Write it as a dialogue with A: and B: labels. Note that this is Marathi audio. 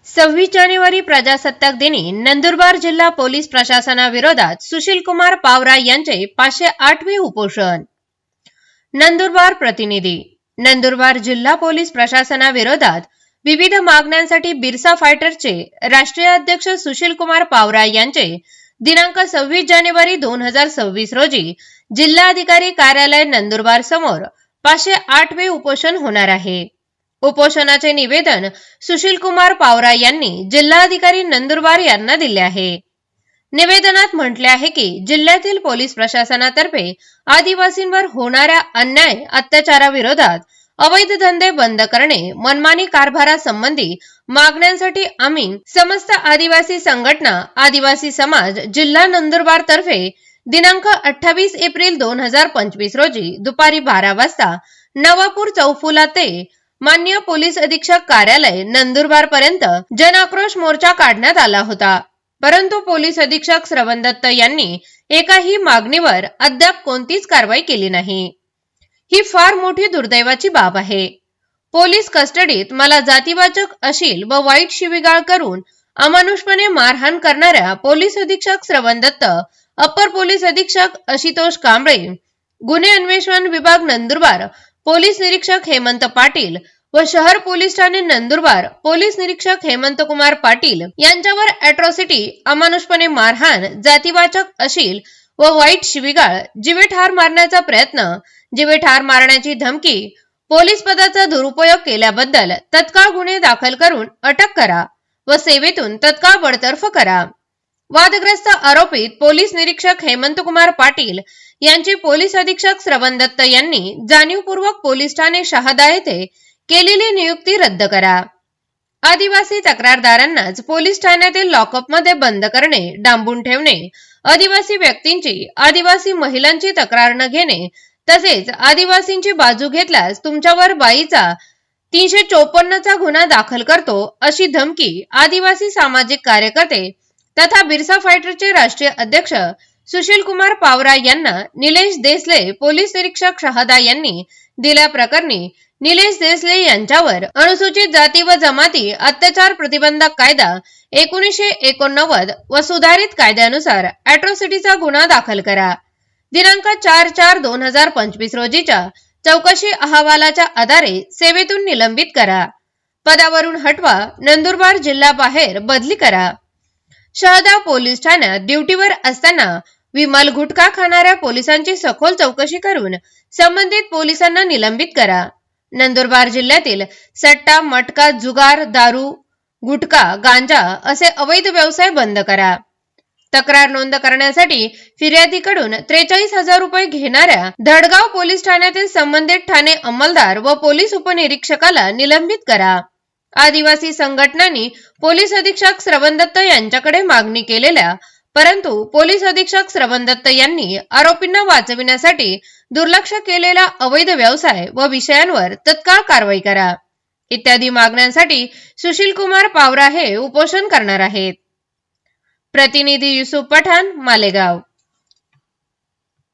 A: 26 जानेवारी प्रजासत्ताक दिनी नंदुरबार जिल्हा पोलीस प्रशासनाविरोधात सुशीलकुमार पावरा यांचे 508वे उपोषण। नंदुरबार प्रतिनिधी। नंदुरबार जिल्हा पोलीस प्रशासनाविरोधात विविध मागण्यांसाठी बिरसा फायटरचे राष्ट्रीय अध्यक्ष सुशीलकुमार पावरा यांचे दिनांक 26 जानेवारी 2026 रोजी जिल्हाधिकारी कार्यालय नंदुरबार समोर 508वे उपोषण होणार आहे। उपोषणाचे निवेदन सुशीलकुमार पावरा यांनी जिल्हाधिकारी नंदुरबार यांना दिले आहे। निवेदनात म्हटले आहे की जिल्ह्यातील पोलीस प्रशासनातर्फे आदिवासींवर होणाऱ्या अन्याय अत्याचाराविरोधात अवैध धंदे बंद करणे, मनमानी कारभारासंबंधी मागण्यांसाठी आम्ही समस्त आदिवासी संघटना, आदिवासी समाज जिल्हा नंदुरबार तर्फे दिनांक 28 एप्रिल 2025 रोजी दुपारी 12 वाजता नवापूर चौफुला ते माननीय पोलीस अधीक्षक कार्यालय नंदुरबार पर्यंत जनआक्रोश मोर्चा काढण्यात आला होता। परंतु पोलीस अधीक्षक श्रवण दत्त यांनी एकाही मागणीवर अद्याप कोणतीच कारवाई केली नाही। ही फार मोठी दुर्दैवाची बाब आहे। पोलीस कस्टडीत मला जातीवाचक अशील व वाईट शिवीगाळ करून अमानुषपणे मारहाण करणाऱ्या पोलीस अधीक्षक श्रवण दत्त, अप्पर पोलीस अधीक्षक आशुतोष कांबळे, गुन्हे अन्वेषण विभाग नंदुरबार पोलीस निरीक्षक हेमंत पाटील व शहर पोलीस ठाणे नंदुरबार पोलीस निरीक्षक हेमंत कुमार पाटील यांच्यावर अॅट्रॉसिटी, अमानुषपणे मारहाण, जातीवाचक अशील व वाईट शिवीगाळ, जीवे ठार मारण्याचा प्रयत्न, जीवे ठार मारण्याची धमकी, पोलीस पदाचा दुरुपयोग केल्याबद्दल तत्काळ गुन्हे दाखल करून अटक करा व सेवेतून तत्काळ बडतर्फ करा। वादग्रस्त आरोपित पोलीस निरीक्षक हेमंत कुमार पाटील यांची पोलीस अधीक्षक श्रवण दत्त यांनी जाणीवपूर्वक पोलीस ठाणे शहादा येथे केलेली नियुक्ती रद्द करा। आदिवासी तक्रारदारांनाच पोलीस ठाण्यातील लॉकअपमध्ये बंद करणे, डांबून ठेवणे, आदिवासी व्यक्तींची, आदिवासी महिलांची तक्रार न घेणे तसेच आदिवासींची बाजू घेतल्यास तुमच्यावर बाईचा 354 गुन्हा दाखल करतो अशी धमकी आदिवासी सामाजिक कार्यकर्ते तथा बिरसा फायटरचे राष्ट्रीय अध्यक्ष सुशीलकुमार पावरा यांना निलेश देसले पोलीस निरीक्षक शहादा यांनी दिल्याप्रकरणी निलेश देसले यांच्यावर अनुसूचित जाती व जमाती अत्याचार प्रतिबंधक कायदा 1989 व सुधारित कायद्यानुसार अॅट्रॉसिटीचा गुन्हा दाखल करा। दिनांक 4/4/2025 रोजीच्या चौकशी अहवालाच्या आधारे सेवेतून निलंबित करा। पदावरून हटवा, नंदुरबार जिल्ह्याबाहेर बदली करा। शहादा पोलीस ठाण्यात ड्युटीवर असताना विमल गुटखा खाणाऱ्या पोलिसांची सखोल चौकशी करून संबंधित पोलिसांना निलंबित करा। नंदुरबार जिल्ह्यातील सट्टा, मटका, जुगार, दारू, गुटखा, गांजा असे अवैध व्यवसाय बंद करा। तक्रार नोंद करण्यासाठी फिर्यादीकडून 43,000 रुपये घेणाऱ्या धडगाव पोलीस ठाण्यातील संबंधित ठाणे अंमलदार व पोलीस उपनिरीक्षकाला निलंबित करा। आदिवासी संघटनांनी पोलीस अधीक्षक श्रवण दत्त यांच्याकडे मागणी केलेल्या परंतु पोलीस अधीक्षक श्रवण दत्त यांनी आरोपींना वाचविण्यासाठी दुर्लक्ष केलेला अवैध व्यवसाय व विषयांवर तत्काळ कारवाई करा इत्यादी मागण्यांसाठी सुशीलकुमार पावरा हे उपोषण करणार आहेत। प्रतिनिधी युसुफ पठाण, मालेगाव।